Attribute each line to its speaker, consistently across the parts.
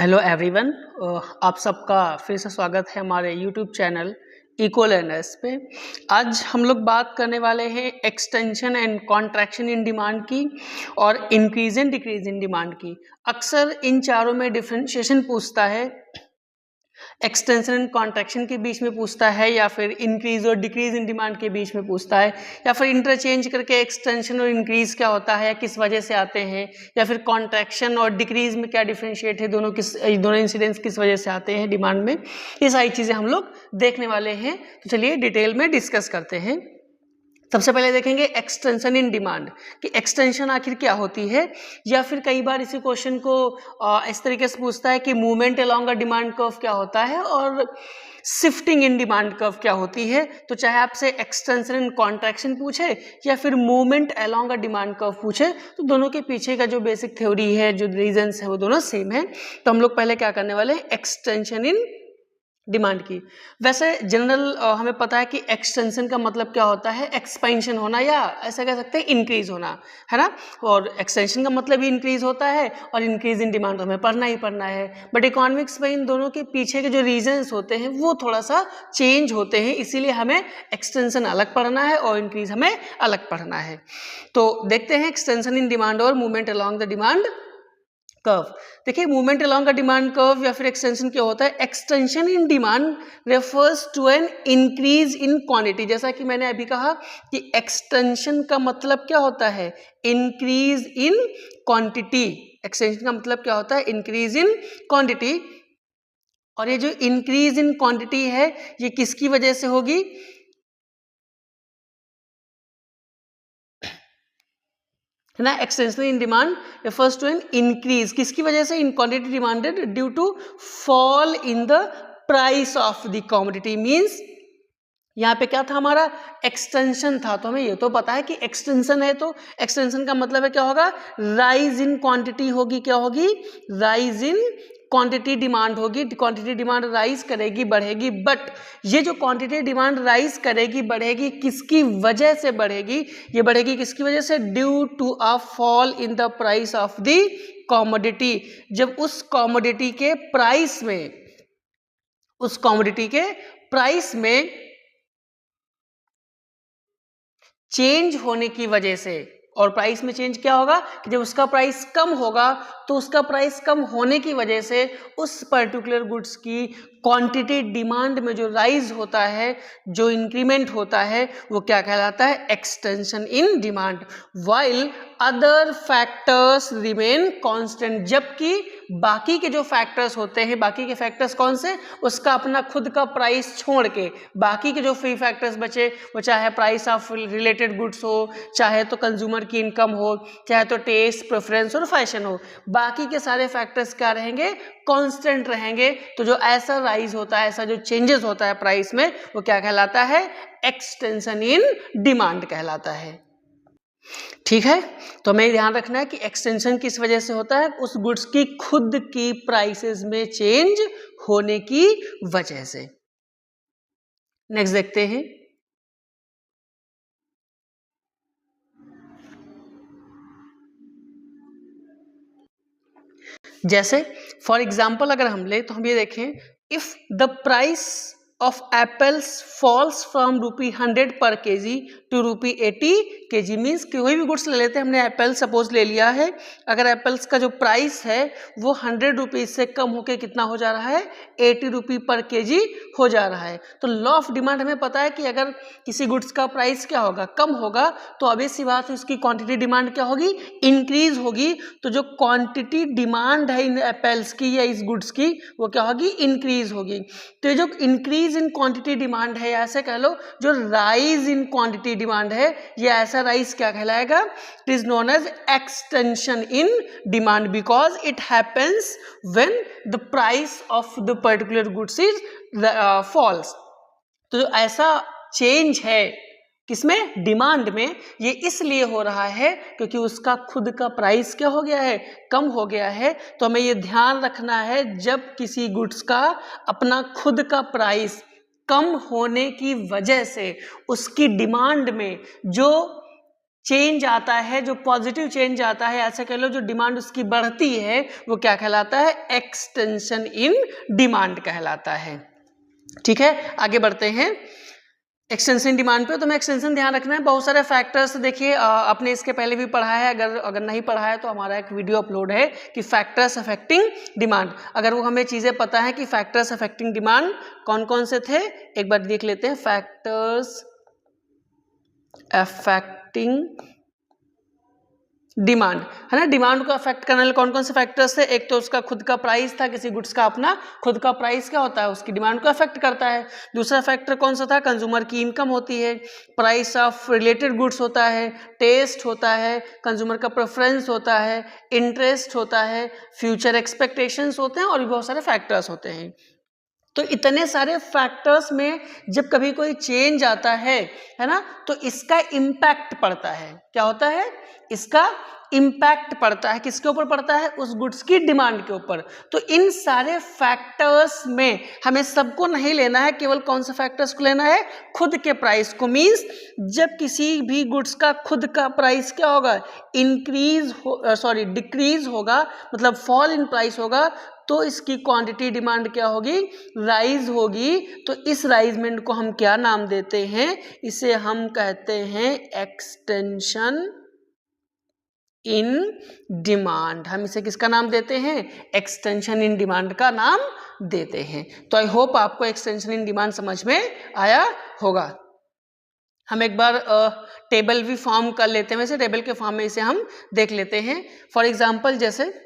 Speaker 1: Hello everyone, आप सबका फिर से स्वागत है हमारे यूट्यूब चैनल इको लर्नर्स पे। आज हम लोग बात करने वाले हैं extension and contraction in demand की और increase and decrease in demand की। अक्सर इन चारों में डिफरेंशिएशन पूछता है, एक्सटेंशन एंड कॉन्ट्रैक्शन के बीच में पूछता है, या फिर इंक्रीज और डिक्रीज इन डिमांड के बीच में पूछता है, या फिर इंटरचेंज करके एक्सटेंशन और इंक्रीज क्या होता है या किस वजह से आते हैं, या फिर कॉन्ट्रैक्शन और डिक्रीज में क्या डिफरेंशिएट है, दोनों इंसिडेंट्स किस वजह से आते हैं डिमांड में। ये सारी चीज़ें हम लोग देखने वाले हैं, तो चलिए डिटेल में डिस्कस करते हैं। सबसे पहले देखेंगे एक्सटेंशन इन डिमांड कि एक्सटेंशन आखिर क्या होती है, या फिर कई बार इसी क्वेश्चन को इस तरीके से पूछता है कि movement along a demand curve क्या होता है और शिफ्टिंग इन डिमांड कर्व क्या होती है। तो चाहे आपसे एक्सटेंशन इन कॉन्ट्रैक्शन पूछे या फिर movement along a demand curve पूछे, तो दोनों के पीछे का जो बेसिक थ्योरी है, जो रीजंस है, वो दोनों सेम है। तो हम लोग पहले क्या करने वाले हैं, एक्सटेंशन इन डिमांड की। वैसे जनरल हमें पता है कि एक्सटेंशन का मतलब क्या होता है, एक्सपेंशन होना, या ऐसा कह सकते हैं इंक्रीज होना, है ना। और एक्सटेंशन का मतलब ही इंक्रीज होता है, और इंक्रीज इन डिमांड हमें पढ़ना ही पढ़ना है। बट इकोनॉमिक्स में इन दोनों के पीछे के जो रीजंस होते हैं वो थोड़ा सा चेंज होते हैं, इसीलिए हमें एक्सटेंशन अलग पढ़ना है और इंक्रीज हमें अलग पढ़ना है। तो देखते हैं एक्सटेंशन इन डिमांड और movement along the demand curve. देखिए, movement along the demand curve या फिर एक्सटेंशन क्या होता है। Extension in demand refers to an increase in quantity. जैसा कि मैंने अभी कहा कि एक्सटेंशन का मतलब क्या होता है, इंक्रीज इन क्वांटिटी। एक्सटेंशन का मतलब क्या होता है, इंक्रीज इन क्वांटिटी। और ये जो इंक्रीज इन क्वांटिटी है, ये किसकी वजह से होगी, है ना। Extension in demand refers to an increase, किसकी वजह से, in quantity demanded due to fall in the price of the commodity. Means यहाँ पे क्या था, हमारा एक्सटेंशन था, तो हमें ये तो पता है कि एक्सटेंशन है, तो एक्सटेंशन का मतलब है क्या होगा, राइज इन क्वांटिटी होगी। क्या होगी, राइज इन क्वांटिटी डिमांड होगी। क्वांटिटी डिमांड राइज करेगी, बढ़ेगी। बट ये जो क्वांटिटी डिमांड राइज करेगी, बढ़ेगी, किसकी वजह से बढ़ेगी, ये बढ़ेगी किसकी वजह से, due to a fall in the price of the commodity. जब उस कमोडिटी के प्राइस में, उस कमोडिटी के प्राइस में चेंज होने की वजह से, और प्राइस में चेंज क्या होगा कि जब उसका प्राइस कम होगा, तो उसका प्राइस कम होने की वजह से उस पर्टिकुलर गुड्स की क्वांटिटी डिमांड में जो राइज होता है, जो इंक्रीमेंट होता है, वो क्या कहलाता है, extension in demand. While other factors remain constant, जबकि बाकी के जो फैक्टर्स होते हैं, बाकी के फैक्टर्स कौन से, उसका अपना खुद का प्राइस छोड़ के बाकी के जो फ्री फैक्टर्स बचे, वो चाहे प्राइस ऑफ रिलेटेड गुड्स हो, चाहे तो कंज्यूमर की इनकम हो, चाहे तो टेस्ट, प्रेफरेंस और फैशन हो, बाकी के सारे फैक्टर्स क्या रहेंगे, कांस्टेंट रहेंगे। तो जो ऐसा राइज होता है, ऐसा जो चेंजेस होता है प्राइस में, वो क्या कहलाता है, एक्सटेंशन इन डिमांड कहलाता है। ठीक है, तो हमें ध्यान रखना है कि एक्सटेंशन किस वजह से होता है, उस गुड्स की खुद की प्राइसेस में चेंज होने की वजह से। नेक्स्ट देखते हैं, जैसे फॉर एग्जाम्पल अगर हम ले, तो हम ये देखें, if the price of apples falls from ₹100 पर केजी टू ₹80 केजी। मीन्स कोई भी गुड्स ले लेते हैं, हमने एप्पल सपोज ले लिया है, अगर एप्पल्स का जो प्राइस है वो ₹100 से कम होकर कितना हो जा रहा है, ₹80 पर केजी हो जा रहा है। तो लॉ ऑफ डिमांड हमें पता है कि अगर किसी गुड्स का प्राइस क्या होगा, कम होगा, तो ऑब्वियस सी बात है उसकी क्वांटिटी डिमांड क्या होगी, इंक्रीज होगी। तो जो क्वांटिटी डिमांड है इन एप्पल्स की या इस गुड्स की, वो क्या होगी, इंक्रीज होगी। तो ये जो इंक्रीज इन क्वांटिटी डिमांड है, ऐसे कह लो जो राइज इन क्वांटिटी डिमांड है, ये ऐसा राइज क्या कहलाएगा, it is known as extension in demand, because it happens when the price of the particular goods is falls. तो जो ऐसा चेंज है किसमें, डिमांड में, ये इसलिए हो रहा है क्योंकि उसका खुद का प्राइस क्या हो गया है, कम हो गया है। तो हमें ये ध्यान रखना है, जब किसी गुड्स का अपना खुद का प्राइस कम होने की वजह से उसकी डिमांड में जो चेंज आता है, जो पॉजिटिव चेंज आता है, ऐसे कह लो जो डिमांड उसकी बढ़ती है, वो क्या कहलाता है? एक्सटेंशन इन डिमांड कहलाता है। ठीक है, आगे बढ़ते हैं एक्सटेंशन डिमांड पे। तो मैं एक्सटेंशन ध्यान रखना है, बहुत सारे फैक्टर्स देखिए आपने इसके पहले भी पढ़ा है, अगर नहीं पढ़ा है तो हमारा एक वीडियो अपलोड है कि फैक्टर्स अफेक्टिंग डिमांड। अगर वो हमें चीज़ें पता है कि फैक्टर्स अफेक्टिंग डिमांड कौन कौन से थे, एक बार देख लेते हैं। फैक्टर्स अफेक्टिंग डिमांड, है ना, डिमांड को अफेक्ट करने वाले कौन कौन से फैक्टर्स थे? एक तो उसका खुद का प्राइस था, किसी गुड्स का अपना खुद का प्राइस क्या होता है, उसकी डिमांड को अफेक्ट करता है। दूसरा फैक्टर कौन सा था? कंज्यूमर की इनकम होती है, प्राइस ऑफ रिलेटेड गुड्स होता है, टेस्ट होता है, कंज्यूमर का प्रेफरेंस होता है, इंटरेस्ट होता है, फ्यूचर एक्सपेक्टेशंस होते हैं और भी बहुत सारे फैक्टर्स होते हैं। तो इतने सारे फैक्टर्स में जब कभी कोई चेंज आता है ना, तो इसका इम्पैक्ट पड़ता है। क्या होता है? इसका इम्पैक्ट पड़ता है। किसके ऊपर पड़ता है? उस गुड्स की डिमांड के ऊपर। तो इन सारे फैक्टर्स में हमें सबको नहीं लेना है, केवल कौन से फैक्टर्स को लेना है? खुद के प्राइस को। मीन्स जब किसी भी गुड्स का खुद का प्राइस क्या होगा? डिक्रीज होगा, मतलब फॉल इन प्राइस होगा, तो इसकी क्वांटिटी डिमांड क्या होगी? राइज होगी। तो इस राइजमेंट को हम क्या नाम देते हैं? इसे हम कहते हैं एक्सटेंशन इन डिमांड। हम इसे किसका नाम देते हैं? एक्सटेंशन इन डिमांड का नाम देते हैं। तो आई होप आपको एक्सटेंशन इन डिमांड समझ में आया होगा। हम एक बार टेबल भी फॉर्म कर लेते हैं, वैसे टेबल के फॉर्म में इसे हम देख लेते हैं। फॉर एग्जाम्पल जैसे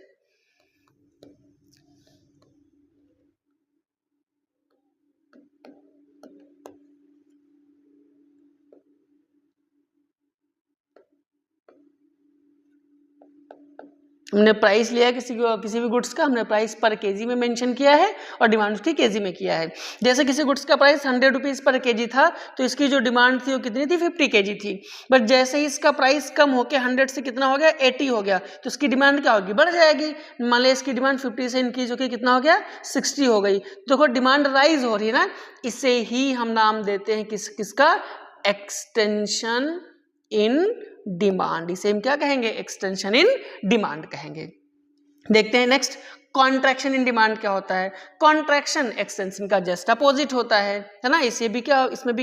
Speaker 1: हमने प्राइस लिया है किसी भी गुड्स का, हमने प्राइस पर केजी में मेंशन किया है और डिमांड उसकी केजी में किया है। जैसे किसी गुड्स का प्राइस 100 रुपीज़ पर केजी था, तो इसकी जो डिमांड थी वो कितनी थी? 50 केजी थी। बट जैसे ही इसका प्राइस कम होकर 100 से कितना हो गया? 80 हो गया, तो इसकी डिमांड क्या होगी? बढ़ जाएगी। मान ली इसकी डिमांड 50 से इंक्रीज होकर कितना हो गया? 60 हो गई। देखो डिमांड राइज हो रही है ना, इसे ही हम नाम देते हैं किसका? Extension in demand. इसे हम क्या कहेंगे? एक्सटेंशन इन डिमांड कहेंगे। देखते हैं नेक्स्ट, कॉन्ट्रैक्शन इन डिमांड क्या होता है? कॉन्ट्रैक्शन एक्सटेंशन का जस्ट अपोजिट होता है ना। इसमें भी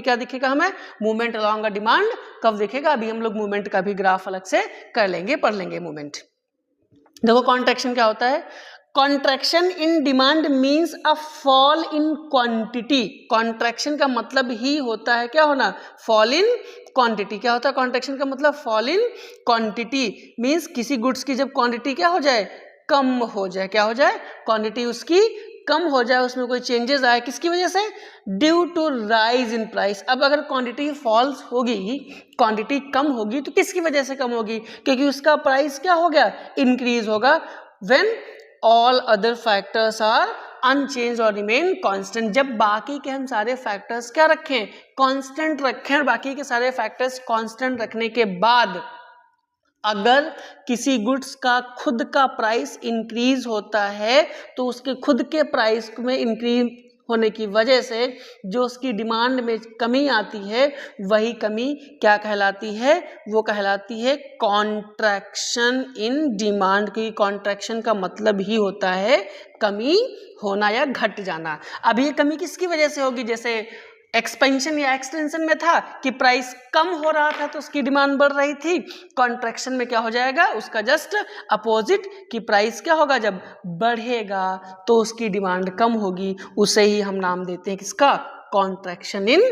Speaker 1: क्या दिखेगा हमें? Movement along a demand. कब दिखेगा? अभी हम लोग मूवमेंट का भी ग्राफ अलग से कर लेंगे, पढ़ लेंगे मूवमेंट। देखो कॉन्ट्रैक्शन क्या होता है? Contraction in demand means a fall in quantity. Contraction का मतलब ही होता है क्या होना? Fall in quantity. क्या होता है कॉन्ट्रैक्शन का मतलब? Fall in quantity. मीन्स किसी गुड्स की जब क्वांटिटी क्या हो जाए? कम हो जाए। क्या हो जाए? क्वांटिटी उसकी कम हो जाए, उसमें कोई चेंजेस आए, किसकी वजह से? Due to rise in price. अब अगर क्वांटिटी फॉल्स होगी, क्वांटिटी कम होगी, तो किसकी वजह से कम होगी? क्योंकि उसका प्राइस क्या हो गया? इंक्रीज होगा। When all other factors are unchange और रिमेन कांस्टेंट। जब बाकी के हम सारे फैक्टर्स क्या रखें? कांस्टेंट रखें। और बाकी के सारे फैक्टर्स कांस्टेंट रखने के बाद अगर किसी गुड्स का खुद का प्राइस इंक्रीज होता है, तो उसके खुद के प्राइस में इंक्रीज होने की वजह से जो उसकी डिमांड में कमी आती है, वही कमी क्या कहलाती है? वो कहलाती है कॉन्ट्रैक्शन इन डिमांड। की कॉन्ट्रैक्शन का मतलब ही होता है कमी होना या घट जाना। अब ये कमी किसकी वजह से होगी? जैसे एक्सपेंशन या एक्सटेंशन में था कि प्राइस कम हो रहा था तो उसकी डिमांड बढ़ रही थी। कॉन्ट्रैक्शन में क्या हो जाएगा? उसका जस्ट अपोजिट, कि प्राइस क्या होगा? जब बढ़ेगा तो उसकी डिमांड कम होगी। उसे ही हम नाम देते हैं किसका? कॉन्ट्रैक्शन इन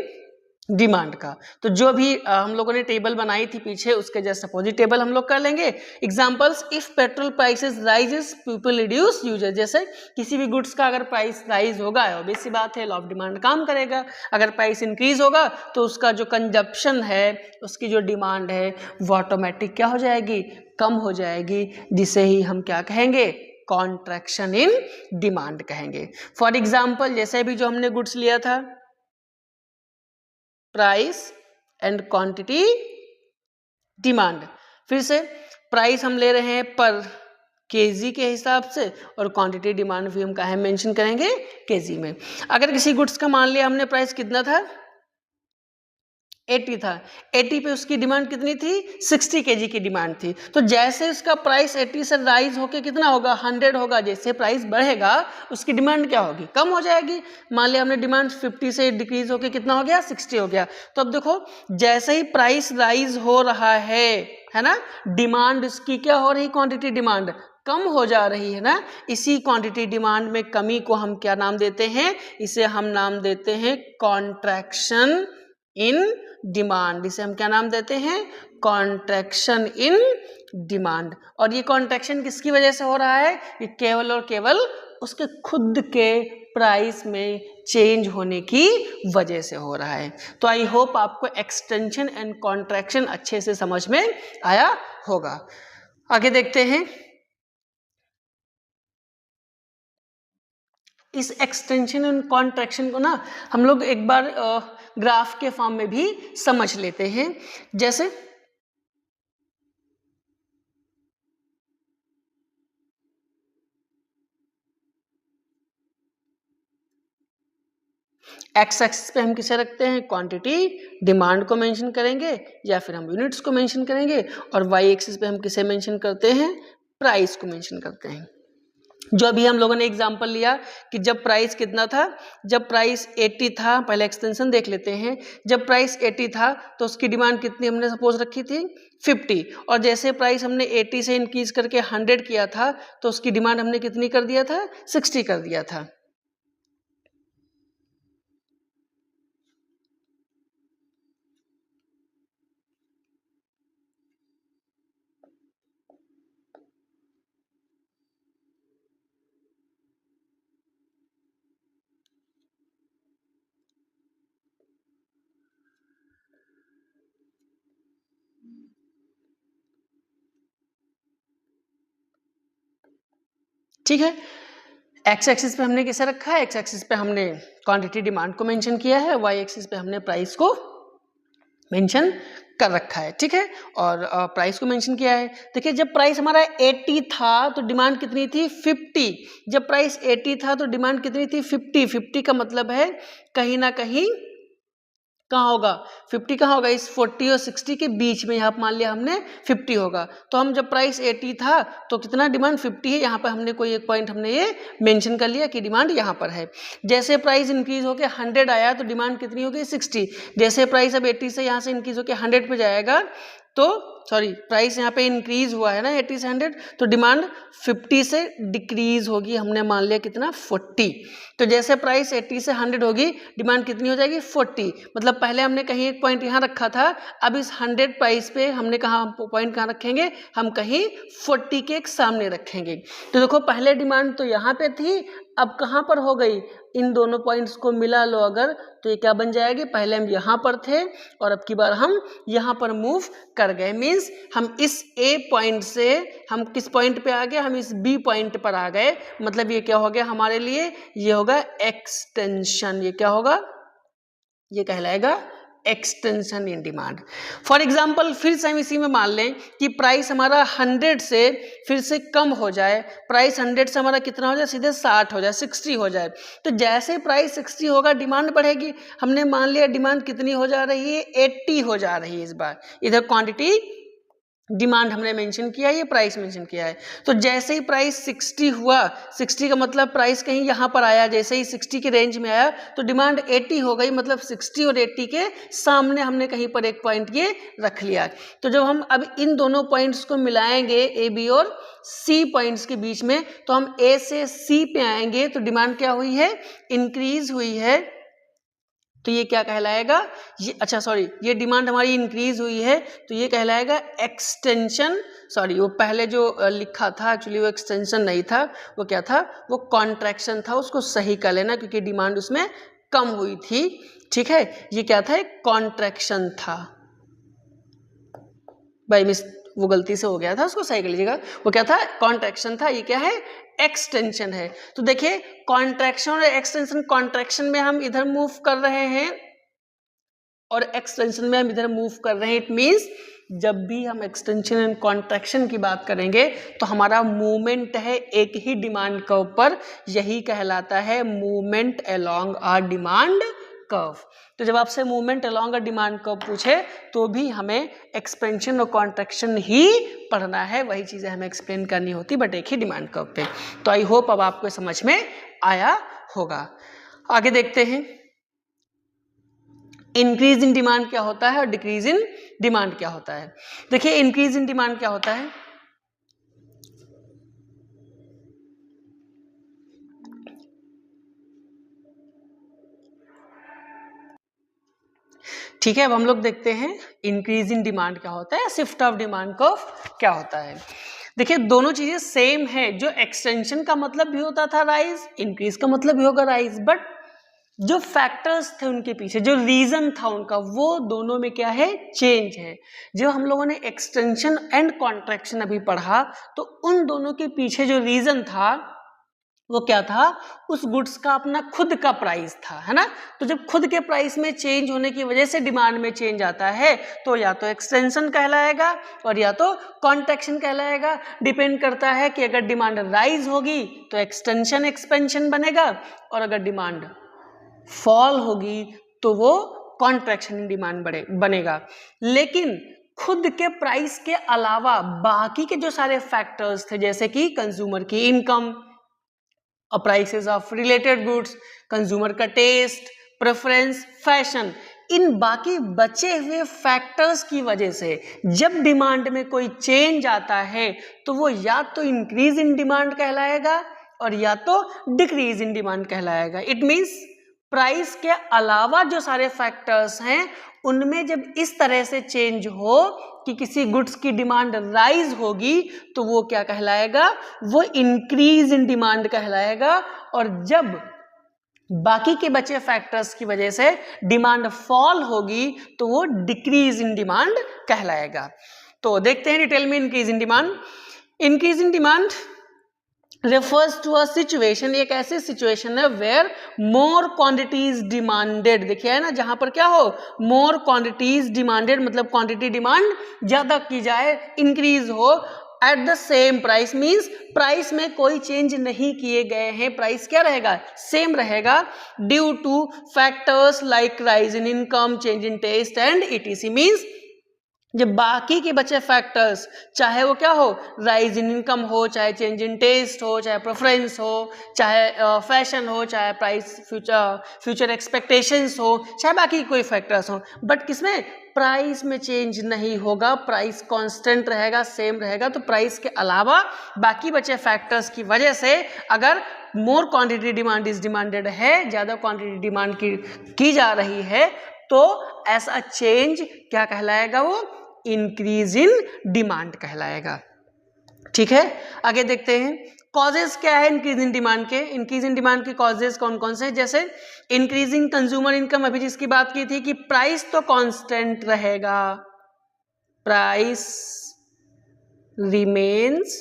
Speaker 1: डिमांड का। तो जो भी हम लोगों ने टेबल बनाई थी पीछे, उसके जस्ट अपोजिट टेबल हम लोग कर लेंगे। Examples, if petrol prices rises people reduce usages. जैसे किसी भी गुड्स का अगर प्राइस राइज होगा, ऑब्वियस सी बात है, लॉ ऑफ डिमांड काम करेगा। अगर प्राइस इंक्रीज होगा तो उसका जो कंजप्शन है, उसकी जो डिमांड है, वो ऑटोमेटिक क्या हो जाएगी? कम हो जाएगी, जिसे ही हम क्या कहेंगे? कॉन्ट्रैक्शन इन डिमांड कहेंगे। फॉर एग्जाम्पल जैसे भी जो हमने गुड्स लिया था, प्राइस एंड क्वांटिटी डिमांड। फिर से प्राइस हम ले रहे हैं पर केजी के हिसाब से, और क्वांटिटी डिमांड भी हम कहाँ मेंशन करेंगे? केजी में। अगर किसी गुड्स का मान लिया हमने प्राइस कितना था? 80 था, 80 पे उसकी डिमांड कितनी थी, 60 kg की डिमांड थी। तो जैसे इसका प्राइस 80 से राइज होके कितना होगा, 100 होगा। जैसे प्राइस बढ़ेगा उसकी डिमांड क्या होगी, कम हो जाएगी। मान लिया हमने डिमांड 50 से डिक्रीज होके कितना हो गया, 60 हो गया। तो अब देखो जैसे ही प्राइस राइज हो रहा है ना, डिमांड इसकी क्या हो रही, क्वांटिटी डिमांड कम हो जा रही है ना। इसी क्वांटिटी डिमांड में कमी को हम क्या नाम देते हैं, इसे हम नाम देते हैं कॉन्ट्रैक्शन इन डिमांड। इसे हम क्या नाम देते हैं, कॉन्ट्रैक्शन इन डिमांड। और ये कॉन्ट्रैक्शन किसकी वजह से हो रहा है, ये केवल और केवल उसके खुद के प्राइस में चेंज होने की वजह से हो रहा है। तो आई होप आपको एक्सटेंशन एंड कॉन्ट्रैक्शन अच्छे से समझ में आया होगा। आगे देखते हैं, इस एक्सटेंशन एंड कॉन्ट्रैक्शन को ना हम लोग एक बार ग्राफ के फॉर्म में भी समझ लेते हैं। जैसे एक्स एक्सिस पे हम किसे रखते हैं, क्वांटिटी डिमांड को मेंशन करेंगे या फिर हम यूनिट्स को मेंशन करेंगे, और वाई एक्सिस पे हम किसे मेंशन करते हैं, प्राइस को मेंशन करते हैं। जो अभी हम लोगों ने एग्जांपल लिया कि जब प्राइस कितना था, जब प्राइस 80 था, पहले एक्सटेंशन देख लेते हैं। जब प्राइस 80 था तो उसकी डिमांड कितनी हमने सपोज रखी थी, 50। और जैसे प्राइस हमने 80 से इंक्रीज करके 100 किया था तो उसकी डिमांड हमने कितनी कर दिया था, 60 कर दिया था। ठीक है, एक्स एक्सिस पे हमने किसे रखा है, एक्स एक्सिस पे हमने क्वांटिटी डिमांड को मेंशन किया है, वाई एक्सिस पे हमने प्राइस को मेंशन कर रखा है। ठीक है, और प्राइस को मेंशन किया है। देखिए जब प्राइस हमारा 80 था तो डिमांड कितनी थी, 50। जब प्राइस 80 था तो डिमांड कितनी थी, 50। 50 का मतलब है कहीं ना कहीं कहाँ होगा, 50 कहाँ होगा, इस 40 और 60 के बीच में। यहाँ पर मान लिया हमने 50 होगा। तो हम जब प्राइस 80 था तो कितना डिमांड 50 है, यहाँ पर हमने कोई एक पॉइंट हमने ये मेंशन कर लिया कि डिमांड यहाँ पर है। जैसे प्राइस इंक्रीज होकर 100 आया तो डिमांड कितनी होगी, 60। जैसे प्राइस अब 80 से यहाँ से इंक्रीज होकर 100 पे जाएगा तो सॉरी प्राइस यहाँ पे इंक्रीज हुआ है ना 80 से 100, तो डिमांड 50 से डिक्रीज होगी, हमने मान लिया कितना 40। तो जैसे प्राइस 80 से 100 होगी डिमांड कितनी हो जाएगी 40। मतलब पहले हमने कहीं एक पॉइंट यहाँ रखा था, अब इस 100 प्राइस पे हमने कहाँ पॉइंट कहाँ रखेंगे, हम कहीं 40 के एक सामने रखेंगे। तो देखो पहले डिमांड तो यहाँ पे थी, अब कहाँ पर हो गई, इन दोनों पॉइंट्स को मिला लो अगर तो ये क्या बन जाएगी, पहले हम यहाँ पर थे और अब की बार हम यहाँ पर मूव कर गए। मीन्स हम इस ए पॉइंट से हम किस पॉइंट पे आ गए, हम इस बी पॉइंट पर आ गए। मतलब ये क्या हो गया हमारे लिए, ये होगा एक्सटेंशन। ये क्या होगा, ये कहलाएगा extension in demand. For example फिर से हम इसी में मान लें कि प्राइस हमारा 100 से फिर से कम हो जाए, प्राइस 100 से हमारा कितना हो जाए, सीधे 60 हो जाए, 60 हो जाए। तो जैसे प्राइस 60 होगा डिमांड बढ़ेगी। हमने मान लिया डिमांड कितनी हो जा रही है, 80 हो जा रही है। इस बार इधर क्वांटिटी डिमांड हमने मेंशन किया है, ये प्राइस मेंशन किया है। तो जैसे ही प्राइस 60 हुआ, 60 का मतलब प्राइस कहीं यहाँ पर आया, जैसे ही 60 के रेंज में आया तो डिमांड 80 हो गई। मतलब 60 और 80 के सामने हमने कहीं पर एक पॉइंट ये रख लिया। तो जब हम अब इन दोनों पॉइंट्स को मिलाएंगे ए बी और सी पॉइंट्स के बीच में, तो हम ए से सी पे आएंगे तो डिमांड क्या हुई है, इंक्रीज हुई है। तो ये क्या कहलाएगा, ये अच्छा सॉरी ये डिमांड हमारी इंक्रीज हुई है तो ये कहलाएगा एक्सटेंशन। सॉरी वो पहले जो लिखा था एक्चुअली वो एक्सटेंशन नहीं था, वो क्या था, वो कॉन्ट्रैक्शन था। उसको सही कर लेना क्योंकि डिमांड उसमें कम हुई थी। ठीक है, ये क्या था, एक कॉन्ट्रैक्शन था। बाय मिस वो गलती से हो गया था, उसको सही कर लीजिएगा। वो क्या था, कॉन्ट्रैक्शन था। ये क्या है, एक्सटेंशन है। तो देखिए कॉन्ट्रैक्शन और एक्सटेंशन, कॉन्ट्रैक्शन में हम इधर मूव कर रहे हैं और एक्सटेंशन में हम इधर मूव कर रहे हैं। इट मीन्स जब भी हम एक्सटेंशन एंड कॉन्ट्रैक्शन की बात करेंगे तो हमारा मूवमेंट है एक ही डिमांड के ऊपर, यही कहलाता है movement along are demand curve. तो जब आपसे movement along a demand curve पूछे तो भी हमें एक्सपेंशन और कॉन्ट्रैक्शन ही पढ़ना है, वही चीज़ें हमें एक्सप्लेन करनी होती बट एक ही डिमांड कर्व पे। तो आई होप अब आपको समझ में आया होगा। आगे देखते हैं इंक्रीज इन डिमांड क्या होता है और डिक्रीज इन डिमांड क्या होता है। देखिए इंक्रीज इन डिमांड क्या होता है, ठीक है। अब हम लोग देखते हैं इंक्रीज इन डिमांड क्या होता है, शिफ्ट ऑफ डिमांड कर्व क्या होता है। देखिए दोनों चीजें सेम है, जो एक्सटेंशन का मतलब भी होता था राइज, इंक्रीज का मतलब भी होगा राइज, बट जो फैक्टर्स थे उनके पीछे, जो रीजन था उनका, वो दोनों में क्या है, चेंज है। जब हम लोगों ने एक्सटेंशन एंड कॉन्ट्रैक्शन अभी पढ़ा तो उन दोनों के पीछे जो रीजन था वो क्या था, उस गुड्स का अपना खुद का प्राइस था, है ना। तो जब खुद के प्राइस में चेंज होने की वजह से डिमांड में चेंज आता है तो या तो एक्सटेंशन कहलाएगा और या तो कॉन्ट्रैक्शन कहलाएगा। डिपेंड करता है कि अगर डिमांड राइज होगी तो एक्सटेंशन एक्सपेंशन बनेगा और अगर डिमांड फॉल होगी तो वो कॉन्ट्रैक्शन इन डिमांड बनेगा। लेकिन खुद के प्राइस के अलावा बाकी के जो सारे फैक्टर्स थे, जैसे कि कंज्यूमर की income, prices of related goods, consumer का टेस्ट, प्रेफरेंस, फैशन, इन बाकी बचे हुए फैक्टर्स की वजह से जब डिमांड में कोई चेंज आता है तो वो या तो इंक्रीज इन डिमांड कहलाएगा और या तो डिक्रीज इन डिमांड कहलाएगा। इट मीन्स प्राइस के अलावा जो सारे फैक्टर्स हैं उनमें जब इस तरह से चेंज हो कि किसी गुड्स की डिमांड राइज होगी तो वो क्या कहलाएगा, वो इंक्रीज इन डिमांड कहलाएगा। और जब बाकी के बचे फैक्टर्स की वजह से डिमांड फॉल होगी तो वो डिक्रीज इन डिमांड कहलाएगा। तो देखते हैं डिटेल में increase in demand. Increase in demand refers to a situation, एक ऐसी सिचुएशन है where more quantities demanded, देखिए है ना, जहां पर क्या हो, more quantities demanded मतलब क्वांटिटी डिमांड ज्यादा की जाए, इंक्रीज हो, at the same price, means price में कोई चेंज नहीं किए गए हैं, प्राइस क्या रहेगा, सेम रहेगा, due to factors like rise in income, change in taste and ETC। Means जब बाकी के बचे फैक्टर्स, चाहे वो क्या हो, राइज इन इनकम हो, चाहे चेंज इन टेस्ट हो, चाहे प्रेफरेंस हो, चाहे फैशन हो, चाहे प्राइस फ्यूचर एक्सपेक्टेशंस हो, चाहे बाकी कोई फैक्टर्स हो, बट किसमें, प्राइस में चेंज नहीं होगा, प्राइस कांस्टेंट रहेगा, सेम रहेगा। तो प्राइस के अलावा बाकी बचे फैक्टर्स की वजह से अगर more quantity demand is demanded है, ज़्यादा क्वांटिटी डिमांड की जा रही है तो ऐसा चेंज क्या कहलाएगा, वो इंक्रीज इन डिमांड कहलाएगा। ठीक है, आगे देखते हैं कॉजेज क्या है इंक्रीज इन डिमांड के। इंक्रीज इन डिमांड के कॉजेज कौन कौन से, जैसे इंक्रीजिंग कंज्यूमर इनकम, अभी जिसकी बात की थी कि प्राइस तो कांस्टेंट रहेगा, प्राइस रिमेन्स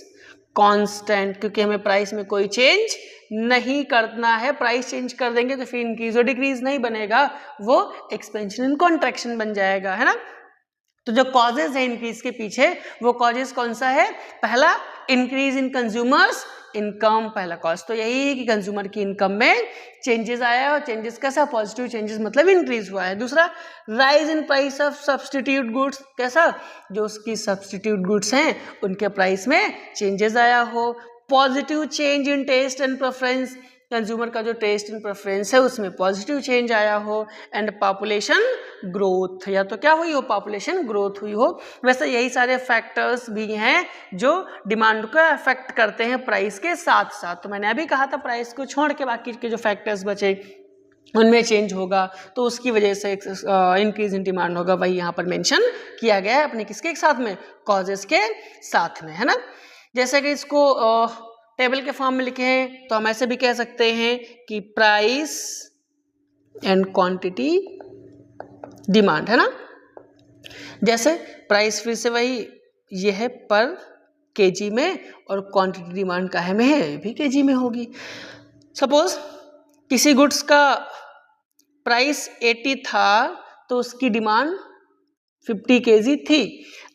Speaker 1: कांस्टेंट, क्योंकि हमें प्राइस में कोई चेंज नहीं करना है। प्राइस चेंज कर देंगे तो फिर इंक्रीज और डिक्रीज नहीं बनेगा, वो एक्सपेंशन एंड कॉन्ट्रैक्शन बन जाएगा, है ना। तो जो कॉजेज है इंक्रीज के पीछे, वो कॉजेज कौन सा है, पहला इंक्रीज इन कंज्यूमर्स इनकम, पहला कॉज तो यही है कि कंज्यूमर की इनकम में चेंजेस आया है, और चेंजेस कैसा, पॉजिटिव चेंजेस मतलब इंक्रीज हुआ है। दूसरा rise in price of substitute goods, कैसा, जो उसकी सब्सटीट्यूट गुड्स हैं उनके प्राइस में चेंजेस आया हो। Positive change in taste and preference, consumer का जो टेस्ट एंड प्रेफरेंस है उसमें पॉजिटिव चेंज आया हो। एंड पॉपुलेशन ग्रोथ, या तो क्या हुई हो, पॉपुलेशन ग्रोथ हुई हो। वैसे यही सारे फैक्टर्स भी हैं जो डिमांड को अफेक्ट करते हैं प्राइस के साथ साथ। तो मैंने अभी कहा था प्राइस को छोड़ के बाकी के जो फैक्टर्स बचे उनमें चेंज होगा तो उसकी वजह से इंक्रीज इन डिमांड होगा, वही यहाँ पर मेंशन किया गया है अपने किसके साथ में, कॉजेस के साथ में, है ना। जैसे कि इसको टेबल के फॉर्म में लिखे हैं तो हम ऐसे भी कह सकते हैं कि प्राइस एंड क्वांटिटी डिमांड, है ना। जैसे प्राइस फिर से वही ये है पर केजी में, और क्वांटिटी डिमांड काहे में है, भी केजी में होगी। सपोज किसी गुड्स का प्राइस 80 था तो उसकी डिमांड 50 केजी थी।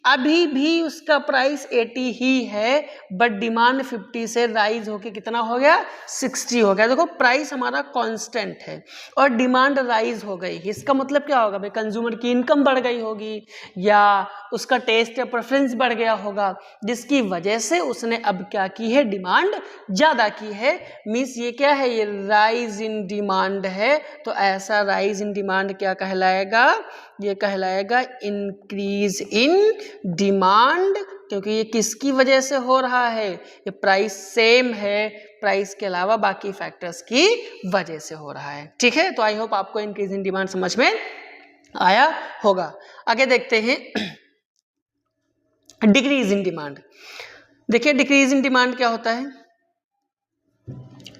Speaker 1: अभी भी उसका प्राइस 80 ही है, बट डिमांड 50 से राइज होके कितना हो गया, 60 हो गया। देखो प्राइस हमारा कांस्टेंट है और डिमांड राइज हो गई, इसका मतलब क्या होगा भाई, कंज्यूमर की इनकम बढ़ गई होगी या उसका टेस्ट या प्रेफरेंस बढ़ गया होगा, जिसकी वजह से उसने अब क्या की है, डिमांड ज़्यादा की है। मीन्स ये क्या है, ये राइज इन डिमांड है। तो ऐसा राइज इन डिमांड क्या कहलाएगा, ये कहलाएगा इंक्रीज इन डिमांड, क्योंकि ये किसकी वजह से हो रहा है, ये प्राइस सेम है, प्राइस के अलावा बाकी फैक्टर्स की वजह से हो रहा है। ठीक है, तो आई होप आपको इंक्रीज इन डिमांड समझ में आया होगा। आगे देखते हैं डिक्रीज इन डिमांड। देखिए डिक्रीज इन डिमांड क्या होता है,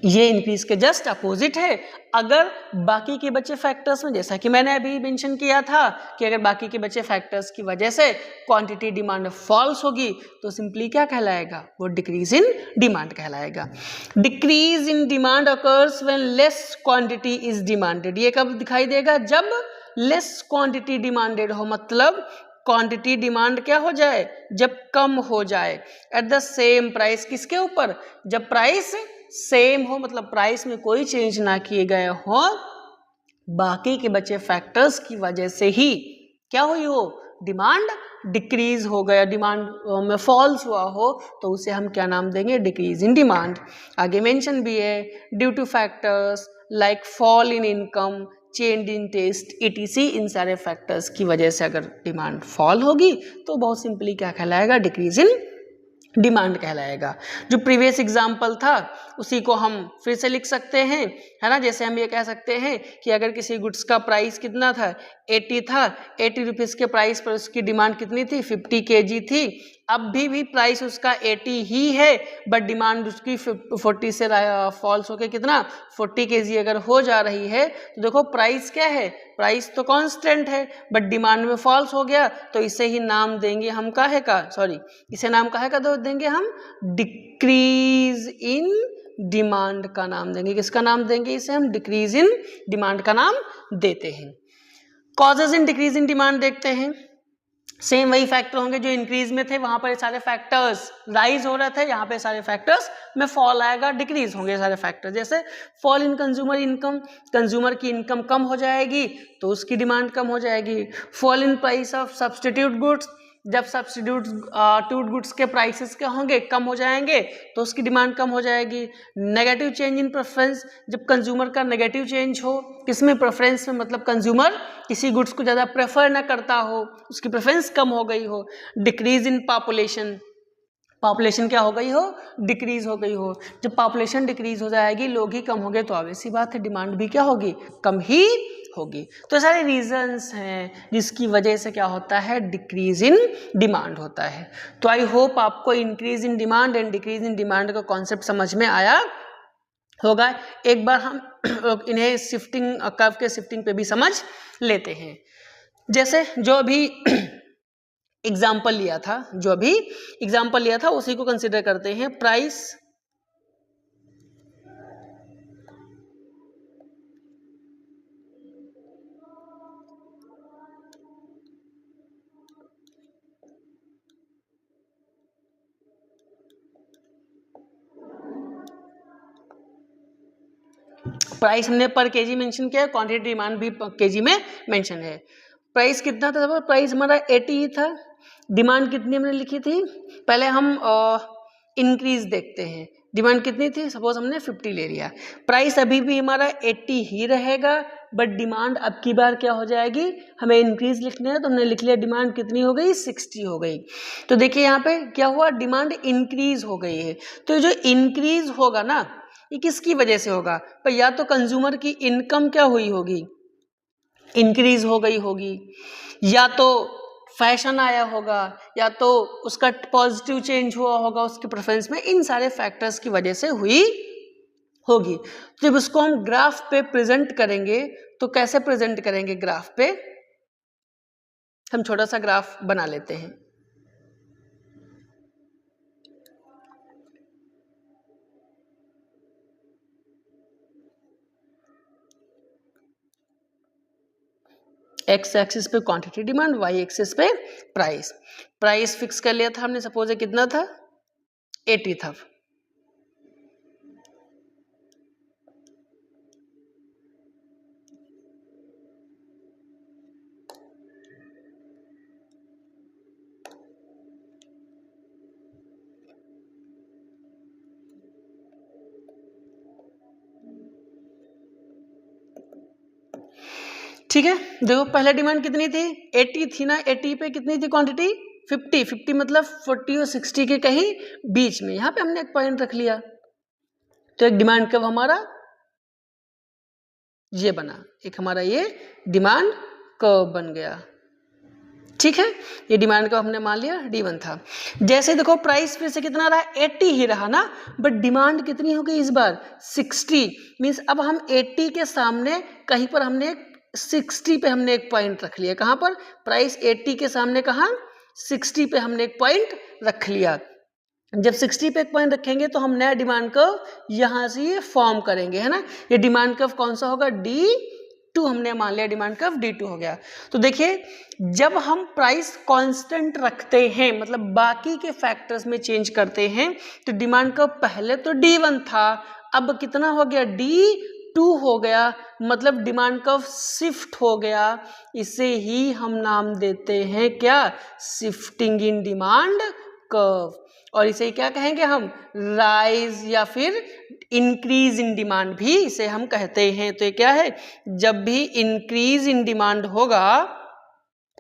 Speaker 1: ये इंक्रीज के जस्ट अपोजिट है। अगर बाकी के बचे फैक्टर्स में, जैसा कि मैंने अभी मेंशन किया था कि अगर बाकी के बचे फैक्टर्स की वजह से क्वांटिटी डिमांड फॉल्स होगी तो सिंपली क्या कहलाएगा, वो डिक्रीज इन डिमांड कहलाएगा। Decrease in demand occurs when less quantity is demanded. ये कब दिखाई देगा, जब लेस क्वांटिटी डिमांडेड हो, मतलब क्वांटिटी डिमांड क्या हो जाए, जब कम हो जाए एट द सेम प्राइस। किसके ऊपर, जब प्राइस सेम हो, मतलब प्राइस में कोई चेंज ना किए गए हो, बाकी के बचे फैक्टर्स की वजह से ही क्या हुई हो, डिमांड डिक्रीज हो गया, डिमांड में फॉल्स हुआ हो, तो उसे हम क्या नाम देंगे, डिक्रीज इन डिमांड। आगे मेंशन भी है, due to factors like fall in income, change in taste, ETC, इन सारे फैक्टर्स की वजह से अगर डिमांड फॉल होगी तो बहुत सिंपली क्या कहलाएगा, डिक्रीज इन डिमांड कहलाएगा। जो प्रीवियस एग्जाम्पल था उसी को हम फिर से लिख सकते हैं, है ना। जैसे हम ये कह सकते हैं कि अगर किसी गुड्स का प्राइस कितना था, 80 था, 80 रुपीज़ के प्राइस पर उसकी डिमांड कितनी थी, 50 kg थी। अब भी प्राइस उसका 80 ही है, बट डिमांड उसकी 40 से फॉल्स होके कितना, 40 kg अगर हो जा रही है, तो देखो प्राइस क्या है, प्राइस तो कांस्टेंट है, बट डिमांड में फॉल्स हो गया, तो इसे ही नाम देंगे हम काहे का, सॉरी इसे नाम काहे का दो देंगे हम, डिक्रीज इन डिमांड का नाम देंगे। किसका नाम देंगे, इसे हम डिक्रीज इन डिमांड का नाम देते हैं। Causes in decrease in demand देखते हैं। सेम वही फैक्टर होंगे जो इंक्रीज में थे, वहां पर सारे फैक्टर्स राइज हो रहे थे, यहाँ पे सारे फैक्टर्स में फॉल आएगा, डिक्रीज होंगे सारे फैक्टर्स। जैसे fall in consumer income, consumer की इनकम कम हो जाएगी तो उसकी डिमांड कम हो जाएगी। Fall in price of substitute goods, जब सब्सटीट्यूट गुड्स के प्राइसेस क्या होंगे, कम हो जाएंगे तो उसकी डिमांड कम हो जाएगी। नेगेटिव चेंज इन प्रेफरेंस, जब कंज्यूमर का नेगेटिव चेंज हो, किसमें, प्रेफरेंस में, मतलब कंज्यूमर किसी गुड्स को ज़्यादा प्रेफर ना करता हो, उसकी प्रेफरेंस कम हो गई हो। डिक्रीज इन पॉपुलेशन, पॉपुलेशन क्या हो गई हो, डिक्रीज हो गई हो। जब पॉपुलेशन डिक्रीज हो जाएगी, लोग ही कम हो गए, तो ऑब्वियस सी बात है डिमांड भी क्या होगी, कम ही होगी। तो सारे रीजंस हैं जिसकी वजह से क्या होता है, डिक्रीज इन डिमांड होता है। तो आई होप आपको increase in demand and decrease in demand का कॉन्सेप्ट समझ में आया होगा। एक बार हम इन्हें शिफ्टिंग कर्व के शिफ्टिंग पे भी समझ लेते हैं। जैसे जो भी एग्जाम्पल लिया था, जो भी एग्जाम्पल लिया था उसी को कंसिडर करते हैं। प्राइस प्राइस हमने पर केजी मेंशन किया है, क्वांटिटी डिमांड भी केजी में मेंशन है। प्राइस कितना था, प्राइस हमारा 80 ही था, डिमांड कितनी हमने लिखी थी, पहले हम इंक्रीज देखते हैं। डिमांड कितनी थी, सपोज हमने 50 ले लिया, प्राइस अभी भी हमारा 80 ही रहेगा, बट डिमांड अब की बार क्या हो जाएगी, हमें इंक्रीज लिखना है तो हमने लिख लिया, डिमांड कितनी हो गई, 60 हो गई। तो देखिए यहाँ पे क्या हुआ, डिमांड इंक्रीज हो गई है। तो जो इंक्रीज होगा ना, ये किसकी वजह से होगा, पर या तो कंज्यूमर की इनकम क्या हुई होगी, इंक्रीज हो गई होगी, या तो फैशन आया होगा, या तो उसका पॉजिटिव चेंज हुआ होगा उसके प्रेफरेंस में, इन सारे फैक्टर्स की वजह से हुई होगी। जब उसको हम ग्राफ पे प्रेजेंट करेंगे तो कैसे प्रेजेंट करेंगे, ग्राफ पे हम छोटा सा ग्राफ बना लेते हैं। एक्स एक्सिस पे क्वांटिटी डिमांड, वाई एक्सिस पे प्राइस। प्राइस फिक्स कर लिया था हमने, सपोज कितना था 80 था। ठीक है, देखो पहले डिमांड कितनी थी 80 थी ना, 80 पे कितनी थी क्वांटिटी 50, 50 मतलब 40 और 60 के कहीं बीच में, यहां पे हमने एक पॉइंट रख लिया। तो एक डिमांड कर्व हमारा ये बना, एक हमारा ये डिमांड कर्व बन गया। ठीक है, ये डिमांड कर्व हमने मान लिया D1 था। जैसे देखो प्राइस फिर से कितना रहा 80 ही रहा ना, बट डिमांड कितनी हो गई इस बार 60, मींस अब हम 80 के सामने कहीं पर हमने 60 पे हमने एक पॉइंट रख लिया। कहां पर, प्राइस 80 के सामने कहां 60 पे हमने एक पॉइंट रख लिया। जब 60 पे एक पॉइंट रखेंगे तो हम नया डिमांड कर्व यहां से ये फॉर्म करेंगे, है ना। ये डिमांड कर्व कौन सा होगा D2, हमने मान लिया डिमांड कर्व D2 हो गया। तो देखिए जब हम प्राइस कांस्टेंट रखते हैं, मतलब बाकी के फैक्टर्स में चेंज करते हैं, तो डिमांड कर्व पहले तो D1 था, अब कितना हो गया D2 हो गया, मतलब डिमांड कर्व शिफ्ट हो गया। इसे ही हम नाम देते हैं क्या, शिफ्टिंग इन डिमांड कर्व। और इसे क्या कहेंगे हम, राइज या फिर इंक्रीज इन डिमांड भी इसे हम कहते हैं। तो ये क्या है, जब भी इंक्रीज इन डिमांड होगा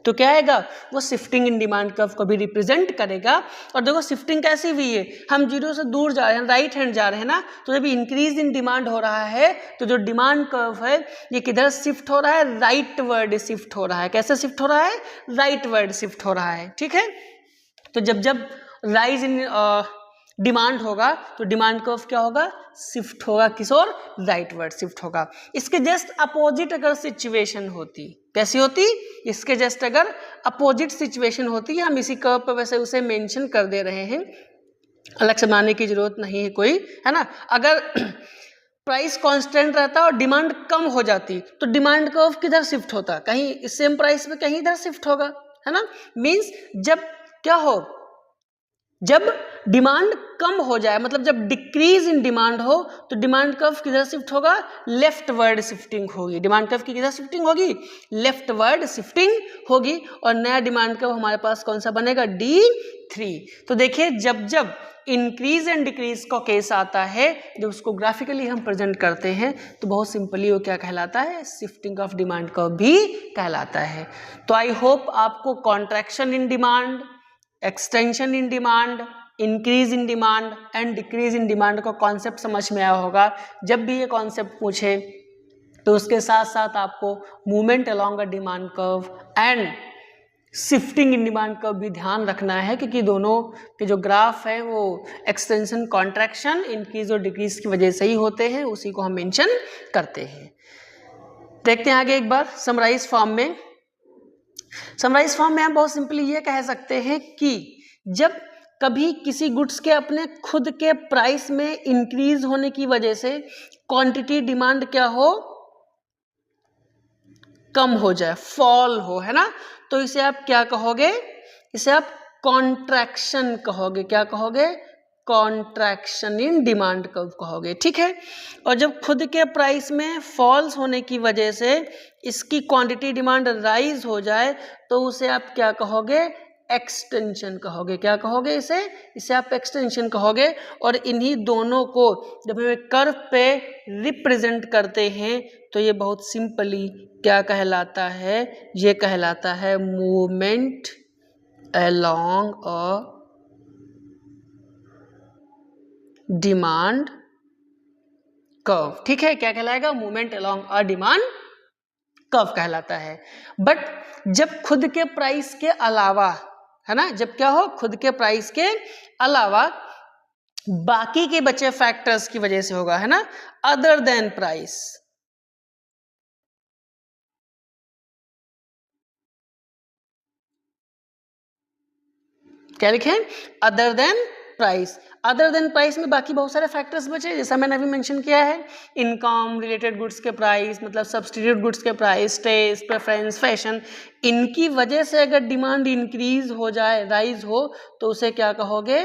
Speaker 1: तो क्या आएगा, वो शिफ्टिंग इन डिमांड कर्व को भी रिप्रेजेंट करेगा। और देखो शिफ्टिंग कैसी हुई है, हम जीरो से दूर जा रहे हैं, राइट हैंड जा रहे हैं ना, तो जब इंक्रीज इन डिमांड हो रहा है तो जो डिमांड कर्व है ये किधर शिफ्ट हो रहा है, राइट वर्ड शिफ्ट हो रहा है। कैसे शिफ्ट हो रहा है, राइट वर्ड शिफ्ट हो रहा है। ठीक है, तो जब जब राइज इन डिमांड होगा तो डिमांड कर्व क्या होगा, शिफ्ट होगा, किस ओर, राइट वर्ड शिफ्ट होगा। इसके जस्ट अपोजिट अगर सिचुएशन होती, कैसी होती, इसके जस्ट अगर अपोजिट सिचुएशन होती, हम इसी कर्व पर वैसे उसे मेंशन कर दे रहे हैं, अलग से बनाने की जरूरत नहीं है कोई, है ना। अगर प्राइस कांस्टेंट रहता और डिमांड कम हो जाती तो डिमांड कर्व किधर शिफ्ट होता, कहीं सेम प्राइस पे कहीं इधर शिफ्ट होगा, है ना। मींस जब क्या हो, जब डिमांड कम हो जाए, मतलब जब डिक्रीज इन डिमांड हो तो डिमांड कर्व किधर शिफ्ट होगा, लेफ्ट वर्ड शिफ्टिंग होगी। डिमांड कर्व की किधर शिफ्टिंग होगी, लेफ्ट वर्ड शिफ्टिंग होगी। और नया डिमांड कर्व हमारे पास कौन सा बनेगा, D3। तो देखिए जब जब इंक्रीज एंड डिक्रीज का केस आता है, जब उसको ग्राफिकली हम प्रेजेंट करते हैं तो बहुत सिंपली वो क्या कहलाता है, शिफ्टिंग ऑफ डिमांड कर्व भी कहलाता है। तो आई होप आपको contraction in demand, extension in demand, increase in demand and decrease in demand का कॉन्सेप्ट समझ में आया होगा। जब भी ये कॉन्सेप्ट पूछे तो उसके साथ साथ आपको movement along a demand curve and shifting in demand curve भी ध्यान रखना है, क्योंकि दोनों के जो ग्राफ है वो एक्सटेंशन, कॉन्ट्रैक्शन, इंक्रीज और डिक्रीज की वजह से ही होते हैं, उसी को हम मेंशन करते हैं। देखते हैं आगे एक बार समराइज फॉर्म में। समराइज फॉर्म में हम बहुत सिंपली ये कह सकते हैं कि जब कभी किसी गुड्स के अपने खुद के प्राइस में इंक्रीज होने की वजह से क्वांटिटी डिमांड क्या हो, कम हो जाए, फॉल हो, है ना, तो इसे आप क्या कहोगे, इसे आप कॉन्ट्रैक्शन कहोगे। क्या कहोगे, कॉन्ट्रैक्शन इन डिमांड कर्व कहोगे। ठीक है, और जब खुद के प्राइस में फॉल्स होने की वजह से इसकी क्वांटिटी डिमांड राइज हो जाए तो उसे आप क्या कहोगे, एक्सटेंशन कहोगे। क्या कहोगे, इसे आप एक्सटेंशन कहोगे। और इन्हीं दोनों को जब हम कर्व पे रिप्रेजेंट करते हैं तो ये बहुत सिंपली क्या कहलाता है, ये कहलाता है movement along a demand curve. ठीक है, क्या कहलाएगा, movement along a demand curve कहलाता है। बट जब खुद के प्राइस के अलावा, है ना, जब क्या हो, खुद के प्राइस के अलावा बाकी के बचे फैक्टर्स की वजह से होगा, है ना, अदर देन प्राइस। क्या लिखें, other than price. Other than price में बाकी बहुत सारे फैक्टर्स बचे, जैसा मैंने अभी मेंशन किया है, इनकम, रिलेटेड गुड्स के प्राइस, मतलब सब्सटीट्यूट गुड्स के प्राइस, टेस्ट, प्रेफरेंस, फैशन। इनकी वजह से अगर डिमांड इंक्रीज हो जाए, राइज हो, तो उसे क्या कहोगे?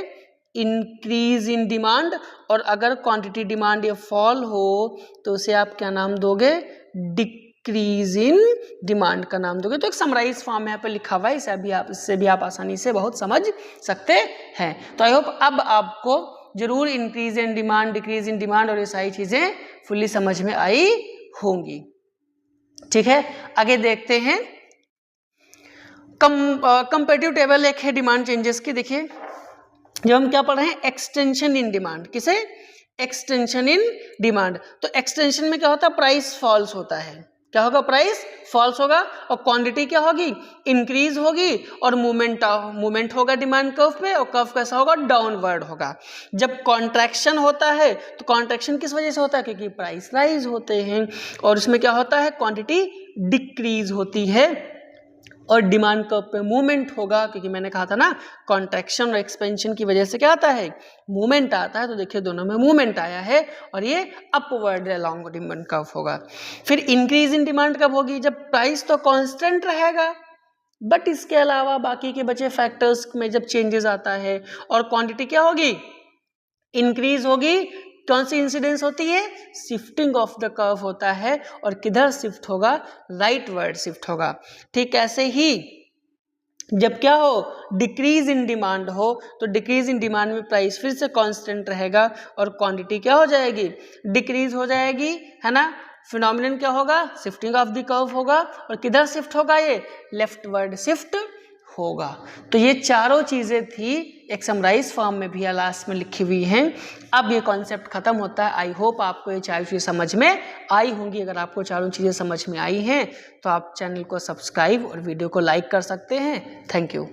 Speaker 1: Increase in demand. और अगर क्वांटिटी डिमांड या फॉल हो तो उसे आप क्या नाम दोगे? डिक्रीज इन डिमांड का नाम दोगे। तो एक समराइज फॉर्म यहाँ पे लिखा हुआ है, इससे भी आप आसानी से बहुत समझ सकते हैं। तो आई होप अब आपको जरूर increase in demand, decrease in demand और ये सारी चीजें फुल्ली समझ में आई होंगी। ठीक है, आगे देखते हैं। कंपेटिटिव टेबल एक है डिमांड चेंजेस की। देखिए जब हम क्या पढ़ रहे हैं, एक्सटेंशन इन डिमांड। किसे? Extension in demand. तो एक्सटेंशन में क्या होता है? प्राइस फॉल्स होता है। क्या होगा? प्राइस फॉल्स होगा और क्वांटिटी क्या होगी? इंक्रीज होगी और मूवमेंट होगा डिमांड कर्व पे, और कर्व कैसा होगा? डाउनवर्ड होगा। जब कॉन्ट्रैक्शन होता है तो कॉन्ट्रैक्शन किस वजह से होता है? क्योंकि प्राइस राइज होते हैं। और इसमें क्या होता है? क्वांटिटी डिक्रीज होती है और डिमांड कर्व पे मूवमेंट होगा, क्योंकि मैंने कहा था ना कॉन्ट्रैक्शन और एक्सपेंशन की वजह से क्या आता है? मूवमेंट आता है। तो देखिए दोनों में मूवमेंट आया है और ये अपवर्ड अलोंग डिमांड कर्व होगा। फिर इंक्रीज इन डिमांड कब होगी? जब प्राइस तो कांस्टेंट रहेगा बट इसके अलावा बाकी के बचे फैक्टर्स में जब चेंजेस आता है, और क्वांटिटी क्या होगी? इंक्रीज होगी। कौन सी इंसिडेंस होती है? शिफ्टिंग ऑफ द कर्व होता है। और किधर शिफ्ट होगा? राइटवर्ड शिफ्ट होगा। ठीक ऐसे ही जब क्या हो? डिक्रीज इन डिमांड हो, तो डिक्रीज इन डिमांड में प्राइस फिर से कांस्टेंट रहेगा और क्वांटिटी क्या हो जाएगी? डिक्रीज हो जाएगी, है ना। फिनोमिनन क्या होगा? शिफ्टिंग ऑफ द कर्व होगा। और किधर शिफ्ट होगा? ये लेफ्टवर्ड शिफ्ट होगा। तो ये चारों चीजें थी, एक समराइज फॉर्म में भी लास्ट में लिखी हुई हैं। अब ये कॉन्सेप्ट खत्म होता है। आई होप आपको ये चारों चीजें समझ में आई होंगी। अगर आपको चारों चीजें समझ में आई हैं तो आप चैनल को सब्सक्राइब और वीडियो को लाइक कर सकते हैं। Thank you.